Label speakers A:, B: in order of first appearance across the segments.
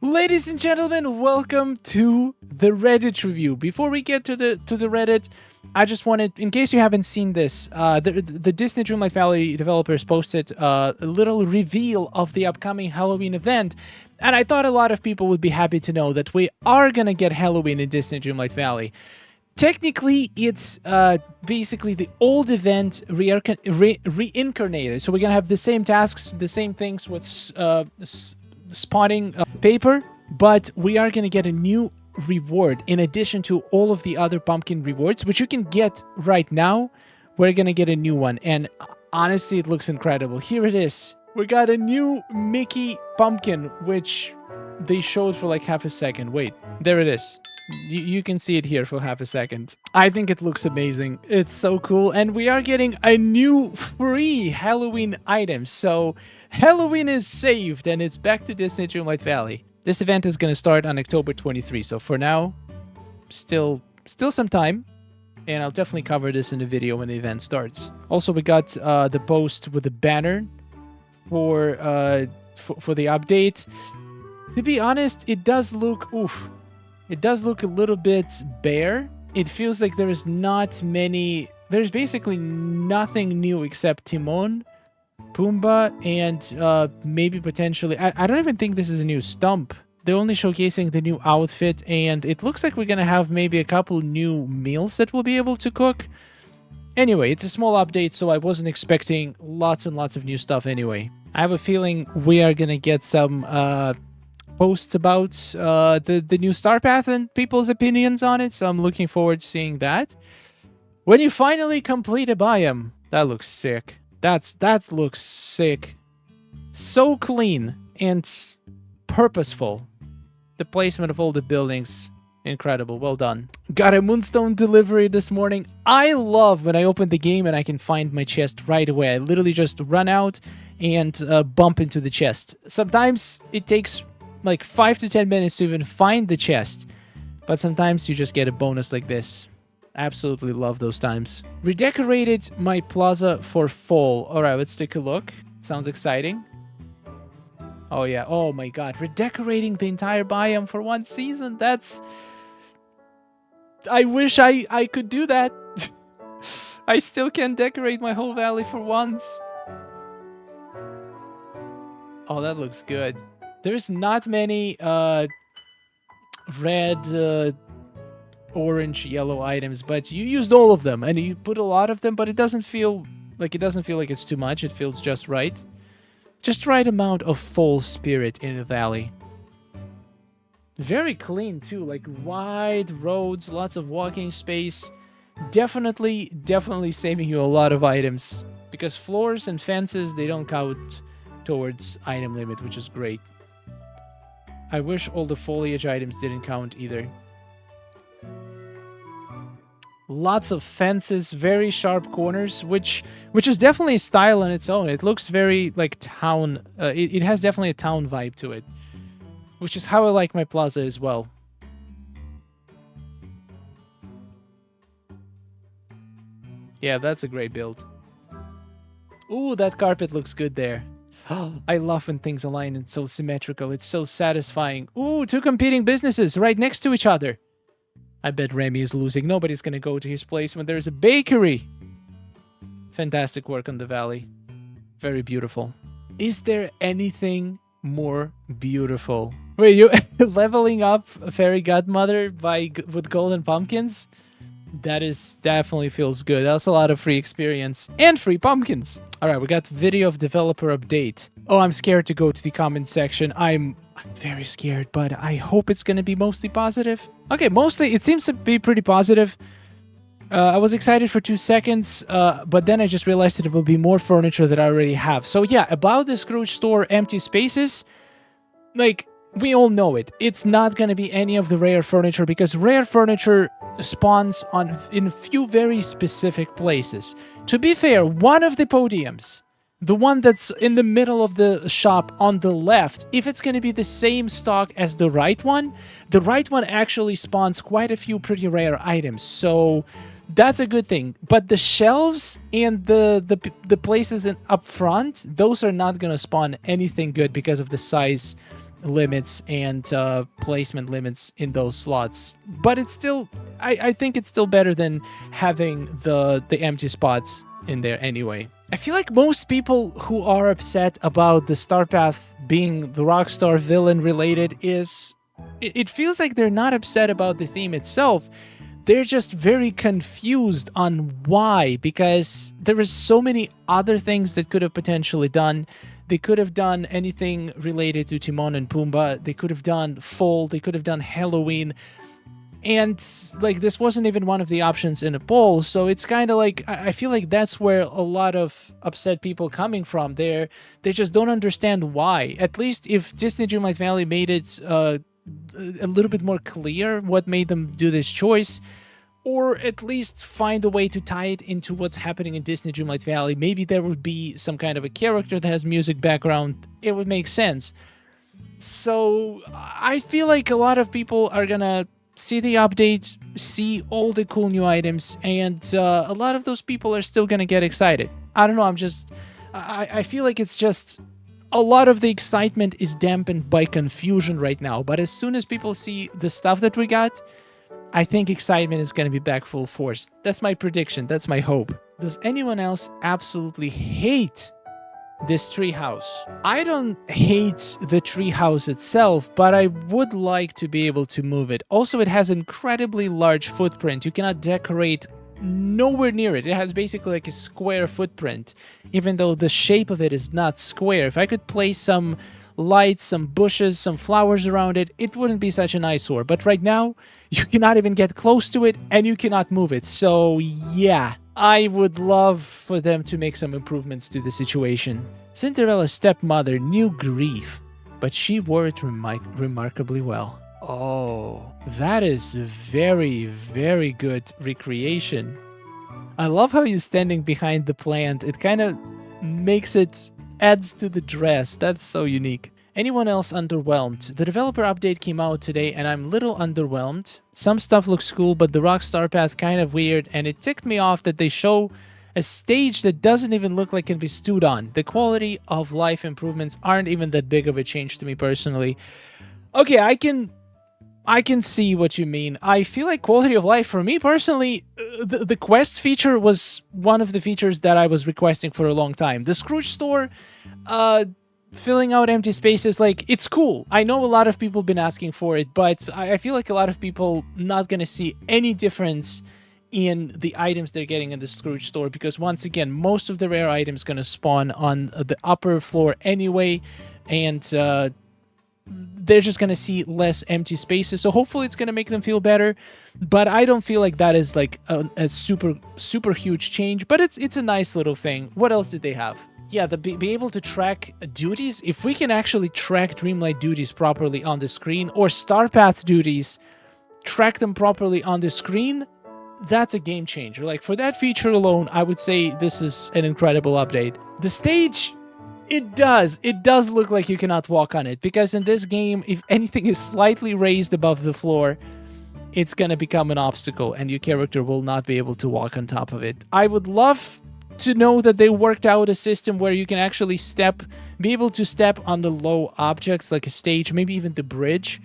A: Ladies and gentlemen, welcome to the Reddit review. Before we get to the Reddit, I just wanted, in case you haven't seen this, the Disney Dreamlight Valley developers posted a little reveal of the upcoming Halloween event, and I thought a lot of people would be happy to know that we are gonna get Halloween in Disney Dreamlight Valley. Technically, it's basically the old event reincarnated. So we're gonna have the same tasks, the same things with spotting paper, but we are gonna get a new reward in addition to all of the other pumpkin rewards, which you can get right now. We're gonna get a new one, and honestly, it looks incredible. Here it is. We got a new Mickey pumpkin, which they showed for like half a second. Wait, there it is. You can see it here for half a second. I think it looks amazing. It's so cool. And we are getting a new free Halloween item. So Halloween is saved and it's back to Disney Dreamlight Valley. This event is going to start on October 23. So for now, still some time. And I'll definitely cover this in the video when the event starts. Also, we got the post with the banner for the update. To be honest, it does look... oof. It does look a little bit bare. It feels like there's basically nothing new except Timon, Pumbaa, and maybe potentially... I don't even think this is a new stump. They're only showcasing the new outfit, and it looks like we're gonna have maybe a couple new meals that we'll be able to cook. Anyway, it's a small update, so I wasn't expecting lots and lots of new stuff anyway. I have a feeling we are gonna get some... posts about the new star path and people's opinions on it, so I'm looking forward to seeing that. When you finally complete a biome, that looks sick. That looks sick. So clean and purposeful. The placement of all the buildings, incredible. Well done. Got a moonstone delivery this morning. I love when I open the game and I can find my chest right away. I literally just run out and bump into the chest. Sometimes it takes like 5 to 10 minutes to even find the chest, but sometimes you just get a bonus like this. Absolutely love those times. Redecorated my plaza for fall. All right, let's take a look. Sounds exciting. Oh yeah, oh my god, redecorating the entire biome for one season. That's... I wish I could do that. I still can't decorate my whole valley for once. Oh, that looks good. There's not many red, orange, yellow items, but you used all of them, and you put a lot of them, but it doesn't feel like it's too much. It feels just right. Just right amount of fall spirit in the valley. Very clean too, like wide roads, lots of walking space. Definitely saving you a lot of items, because floors and fences, they don't count towards item limit, which is great. I wish all the foliage items didn't count either. Lots of fences, very sharp corners, which is definitely a style on its own. It looks very like town. It has definitely a town vibe to it, which is how I like my plaza as well. Yeah, that's a great build. Ooh, that carpet looks good there. I love when things align and so symmetrical. It's so satisfying. Ooh, two competing businesses right next to each other. I bet Remy is losing. Nobody's gonna go to his place when there's a bakery. Fantastic work on the valley. Very beautiful. Is there anything more beautiful? Wait, you leveling up a fairy godmother with golden pumpkins? That is definitely feels good. That's a lot of free experience and free pumpkins. All right, we got video of developer update. Oh, I'm scared to go to the comment section. I'm very scared, but I hope it's going to be mostly positive. Okay, mostly it seems to be pretty positive. I was excited for 2 seconds, but then I just realized that it will be more furniture that I already have. So yeah, about the Scrooge store empty spaces, like we all know it. It's not going to be any of the rare furniture, because rare furniture spawns in a few very specific places. To be fair, one of the podiums, the one that's in the middle of the shop on the left, if it's going to be the same stock as the right one actually spawns quite a few pretty rare items. So that's a good thing. But the shelves and the places up front, those are not going to spawn anything good because of the size limits and placement limits in those slots. But it's still, I think it's still better than having the empty spots in there anyway. I feel like most people who are upset about the Star Path being the Rockstar villain related it feels like they're not upset about the theme itself. They're just very confused on why, because there is so many other things that could have potentially done. They could have done anything related to Timon and Pumbaa. They could have done fall. They could have done Halloween. And like this wasn't even one of the options in a poll, so it's kind of like I feel like that's where a lot of upset people coming from. They just don't understand why. At least if Disney Dreamlight Valley made it a little bit more clear what made them do this choice, or at least find a way to tie it into what's happening in Disney Dreamlight Valley. Maybe there would be some kind of a character that has music background. It would make sense. So I feel like a lot of people are gonna see the update, see all the cool new items, and a lot of those people are still gonna get excited. I don't know, I feel like it's just a lot of the excitement is dampened by confusion right now, but as soon as people see the stuff that we got, I think excitement is gonna be back full force. That's my prediction, that's my hope. Does anyone else absolutely hate this treehouse? I don't hate the treehouse itself, but I would like to be able to move it. Also, it has incredibly large footprint. You cannot decorate nowhere near it. It has basically like a square footprint, even though the shape of it is not square. If I could place some lights, some bushes, some flowers around it, it wouldn't be such an eyesore. But right now, you cannot even get close to it, and you cannot move it. So yeah, I would love for them to make some improvements to the situation. Cinderella's stepmother knew grief, but she wore it remarkably well. Oh, that is very, very good recreation. I love how you're standing behind the plant. It kind of adds to the dress. That's so unique. Anyone else underwhelmed? The developer update came out today and I'm a little underwhelmed. Some stuff looks cool, but the Rockstar Path kind of weird, and it ticked me off that they show a stage that doesn't even look like it can be stood on. The quality of life improvements aren't even that big of a change to me personally. Okay, I can see what you mean. I feel like quality of life, for me personally, the quest feature was one of the features that I was requesting for a long time. The Scrooge store, filling out empty spaces, like, it's cool. I know a lot of people have been asking for it, but I feel like a lot of people not gonna see any difference in the items they're getting in the Scrooge store, because once again, most of the rare items gonna spawn on the upper floor anyway, and they're just gonna see less empty spaces, so hopefully it's gonna make them feel better. But I don't feel like that is like a super huge change, but it's a nice little thing. What else did they have? Yeah, be able to track duties. If we can actually track Dreamlight duties properly on the screen, or Star Path duties, track them properly on the screen, that's a game changer. Like, for that feature alone, I would say this is an incredible update. The stage, it does look like you cannot walk on it, because in this game, if anything is slightly raised above the floor, it's gonna become an obstacle and your character will not be able to walk on top of it. I would love to know that they worked out a system where you can actually be able to step on the low objects, like a stage, maybe even the bridge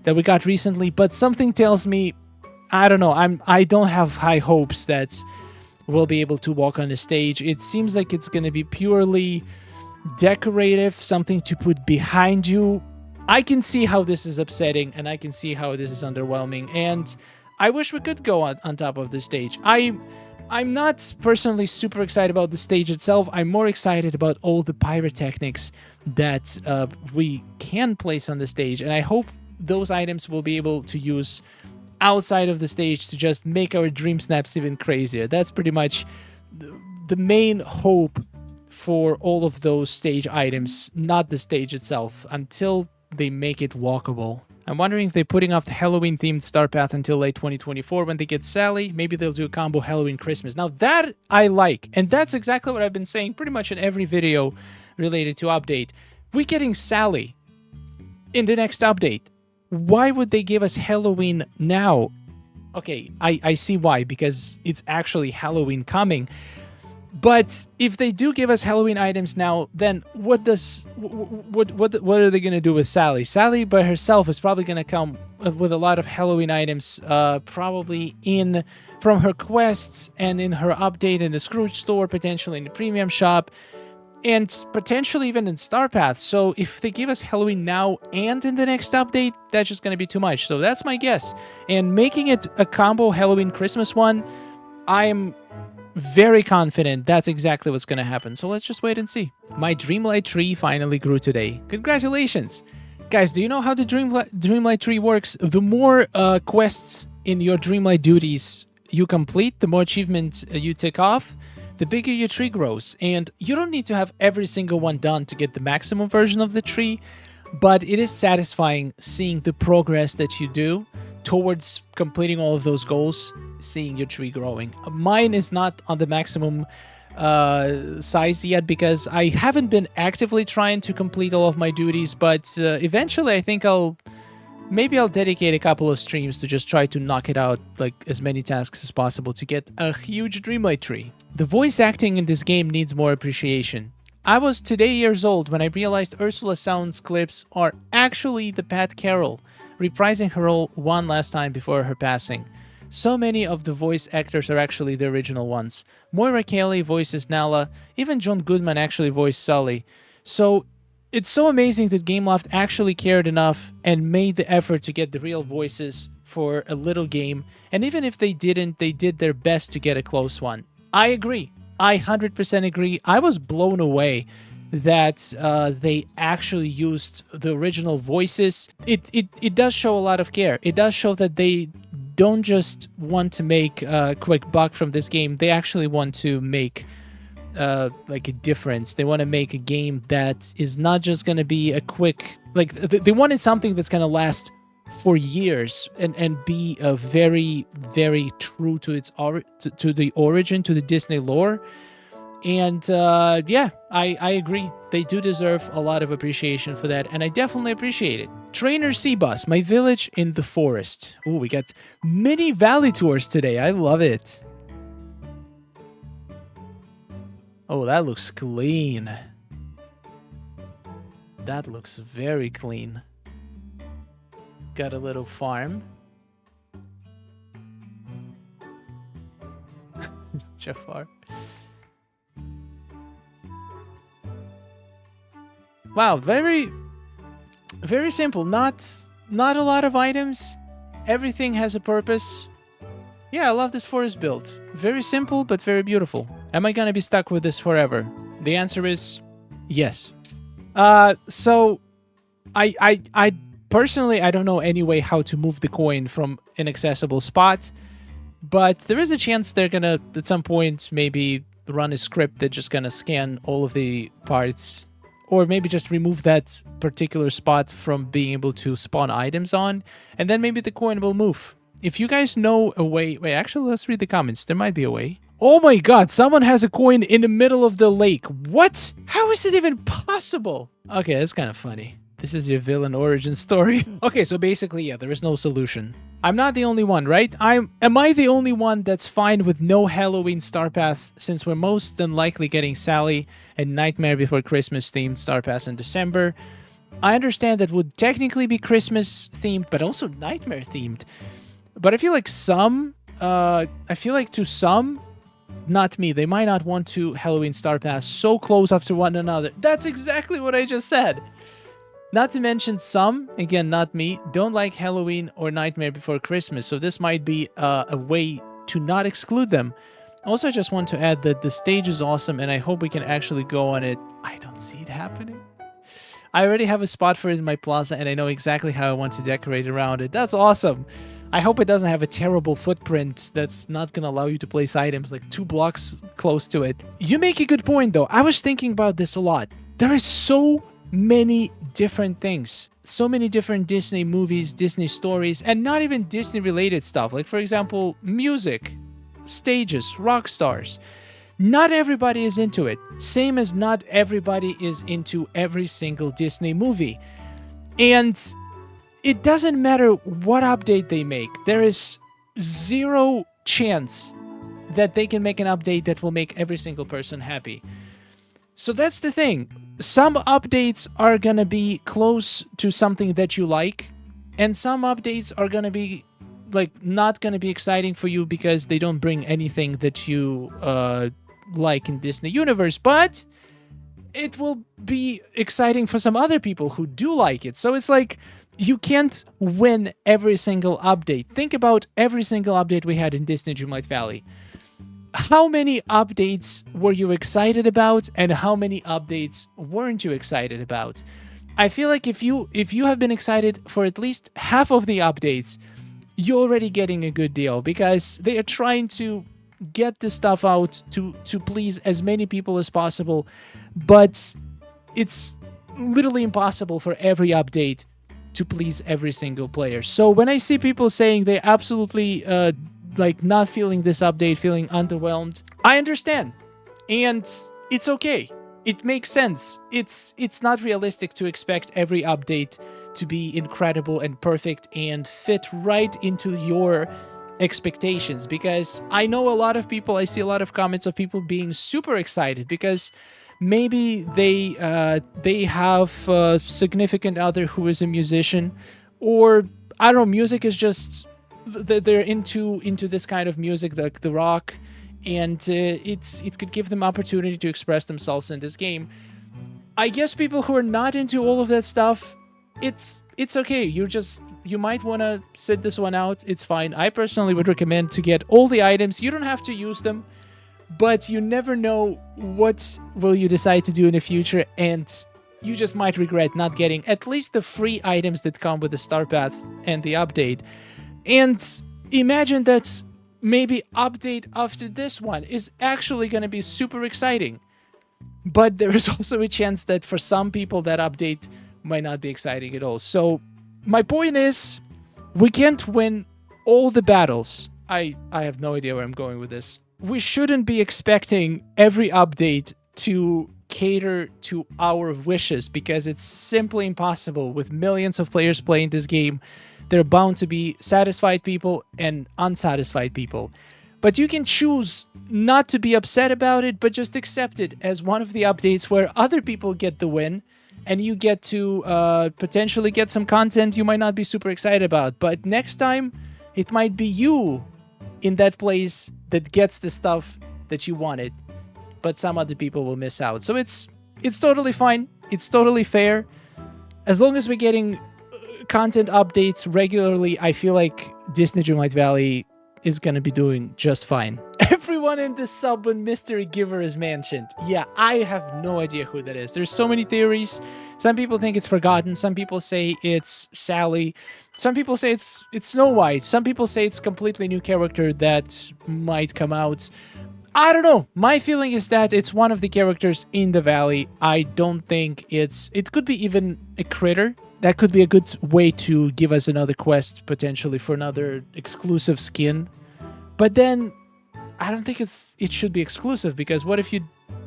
A: that we got recently, but something tells me, I don't know, I don't have high hopes that we'll be able to walk on the stage. It seems like it's gonna be purely decorative, something to put behind you. I can see how this is upsetting, and I can see how this is underwhelming, and I wish we could go on top of the stage. I'm not personally super excited about the stage itself. I'm more excited about all the pyrotechnics that we can place on the stage, and I hope those items will be able to use outside of the stage to just make our dream snaps even crazier. That's pretty much the main hope for all of those stage items, not the stage itself, until they make it walkable. I'm wondering if they're putting off the Halloween-themed Star Path until late 2024 when they get Sally. Maybe they'll do a combo Halloween-Christmas. Now that I like, and that's exactly what I've been saying pretty much in every video related to update. We're getting Sally in the next update. Why would they give us Halloween now? Okay, I see why, because it's actually Halloween coming. But if they do give us Halloween items now, then what are they gonna do with Sally? Sally by herself is probably gonna come with a lot of Halloween items, probably in from her quests and in her update in the Scrooge store, potentially in the premium shop, and potentially even in Star Path. So if they give us Halloween now and in the next update, that's just gonna be too much. So that's my guess. And making it a combo Halloween Christmas one, I'm very confident that's exactly what's going to happen. So let's just wait and see. My Dreamlight tree finally grew today. Congratulations. Guys, do you know how the Dreamlight tree works? The more quests in your Dreamlight duties you complete, the more achievements you tick off, the bigger your tree grows. And you don't need to have every single one done to get the maximum version of the tree, but it is satisfying seeing the progress that you do towards completing all of those goals, seeing your tree growing. Mine is not on the maximum size yet because I haven't been actively trying to complete all of my duties, but eventually I think maybe I'll dedicate a couple of streams to just try to knock it out, like as many tasks as possible to get a huge Dreamlight tree. The voice acting in this game needs more appreciation. I was today years old when I realized Ursula sounds clips are actually the Pat Carroll, reprising her role one last time before her passing. So many of the voice actors are actually the original ones. Moira Kelly voices Nala, even John Goodman actually voiced Sully. So it's so amazing that Gameloft actually cared enough and made the effort to get the real voices for a little game. And even if they didn't, they did their best to get a close one. I agree. I 100% agree. I was blown away that they actually used the original voices. It does show a lot of care. It does show that they don't just want to make a quick buck from this game. They actually want to make like a difference. They want to make a game that is not just going to be a quick... Like, they wanted something that's going to last for years and be a very, very true to its to the origin, to the Disney lore. And yeah, I agree. They do deserve a lot of appreciation for that, and I definitely appreciate it. Trainer Seabus, my village in the forest. Oh, we got mini valley tours today. I love it. Oh, that looks clean. That looks very clean. Got a little farm. Jafar. Wow, very simple. Not a lot of items. Everything has a purpose. Yeah, I love this forest build. Very simple, but very beautiful. Am I gonna be stuck with this forever? The answer is yes. So I personally, I don't know any way how to move the coin from an accessible spot, but there is a chance they're gonna, at some point, maybe run a script that's just gonna scan all of the parts, or maybe just remove that particular spot from being able to spawn items on, and then maybe the coin will move. If you guys know a way... Wait, actually, let's read the comments. There might be a way. Oh my god, someone has a coin in the middle of the lake. What? How is it even possible? Okay, that's kind of funny. This is your villain origin story. Okay, so basically, yeah, there is no solution. I'm not the only one, right? Am I the only one that's fine with no Halloween Star Pass, since we're most than likely getting Sally and Nightmare Before Christmas themed Star Pass in December? I understand that would technically be Christmas themed, but also Nightmare themed. But I feel like to some, not me, they might not want to Halloween Star Pass so close after one another. That's exactly what I just said. Not to mention some, again, not me, don't like Halloween or Nightmare Before Christmas, so this might be a way to not exclude them. Also, I just want to add that the stage is awesome, and I hope we can actually go on it. I don't see it happening. I already have a spot for it in my plaza, and I know exactly how I want to decorate around it. That's awesome. I hope it doesn't have a terrible footprint that's not going to allow you to place items like 2 blocks close to it. You make a good point, though. I was thinking about this a lot. There is so many different things. So many different Disney movies, Disney stories, and not even Disney-related stuff. Like, for example, music, stages, rock stars. Not everybody is into it. Same as not everybody is into every single Disney movie. And it doesn't matter what update they make. There is zero chance that they can make an update that will make every single person happy. So that's the thing. Some updates are gonna be close to something that you like, and some updates are gonna be like not gonna be exciting for you because they don't bring anything that you like in Disney universe, but it will be exciting for some other people who do like it. So it's like you can't win every single update. Think about every single update we had in Disney Dreamlight Valley. How many updates were you excited about, and how many updates weren't you excited about? I feel like if you have been excited for at least half of the updates, you're already getting a good deal, because they are trying to get this stuff out to please as many people as possible, but it's literally impossible for every update to please every single player. So when I see people saying they absolutely like not feeling this update, feeling underwhelmed, I understand, and it's okay. It makes sense. It's not realistic to expect every update to be incredible and perfect and fit right into your expectations, because I know a lot of people, I see a lot of comments of people being super excited because maybe they have a significant other who is a musician, or I don't know, music is just, they're into this kind of music, like the rock, and it could give them opportunity to express themselves in this game. I guess people who are not into all of that stuff, it's okay. You might want to sit this one out. It's fine. I personally would recommend to get all the items. You don't have to use them, but you never know what will you decide to do in the future, and you just might regret not getting at least the free items that come with the Star Path and the update. And imagine that maybe update after this one is actually going to be super exciting. But there is also a chance that for some people that update might not be exciting at all. So my point is, we can't win all the battles. I have no idea where I'm going with this. We shouldn't be expecting every update to cater to our wishes, because it's simply impossible. With millions of players playing this game, there are bound to be satisfied people and unsatisfied people. But you can choose not to be upset about it, but just accept it as one of the updates where other people get the win, and you get to potentially get some content you might not be super excited about. But next time, it might be you in that place that gets the stuff that you wanted, but some other people will miss out. So it's totally fine. It's totally fair. As long as we're getting content updates regularly, I feel like Disney Dreamlight Valley is going to be doing just fine. Everyone in this sub when Mystery Giver is mentioned. Yeah, I have no idea who that is. There's so many theories. Some people think it's Forgotten. Some people say it's Sally. Some people say it's Snow White. Some people say it's a completely new character that might come out. I don't know. My feeling is that it's one of the characters in the valley. I don't think it could be even a critter. That could be a good way to give us another quest, potentially, for another exclusive skin. But then, I don't think it should be exclusive, because what if you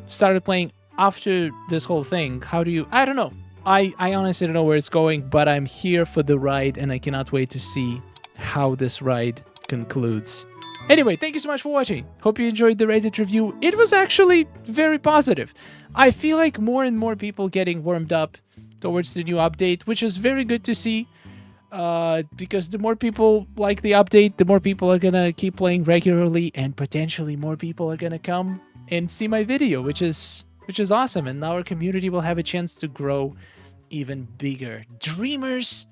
A: started playing after this whole thing? How do you... I don't know. I honestly don't know where it's going, but I'm here for the ride, and I cannot wait to see how this ride concludes. Anyway, thank you so much for watching. Hope you enjoyed the Reddit review. It was actually very positive. I feel like more and more people getting warmed up towards the new update, which is very good to see, because the more people like the update, the more people are gonna keep playing regularly, and potentially more people are gonna come and see my video, which is awesome, and our community will have a chance to grow even bigger. Dreamers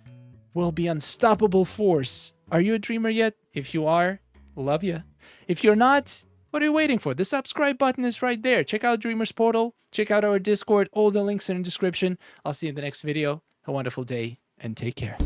A: will be unstoppable force. Are you a dreamer yet? If you are, love ya. If you're not, what are you waiting for? The subscribe button is right there. Check out Dreamers Portal. Check out our Discord. All the links are in the description. I'll see you in the next video. A wonderful day, and take care.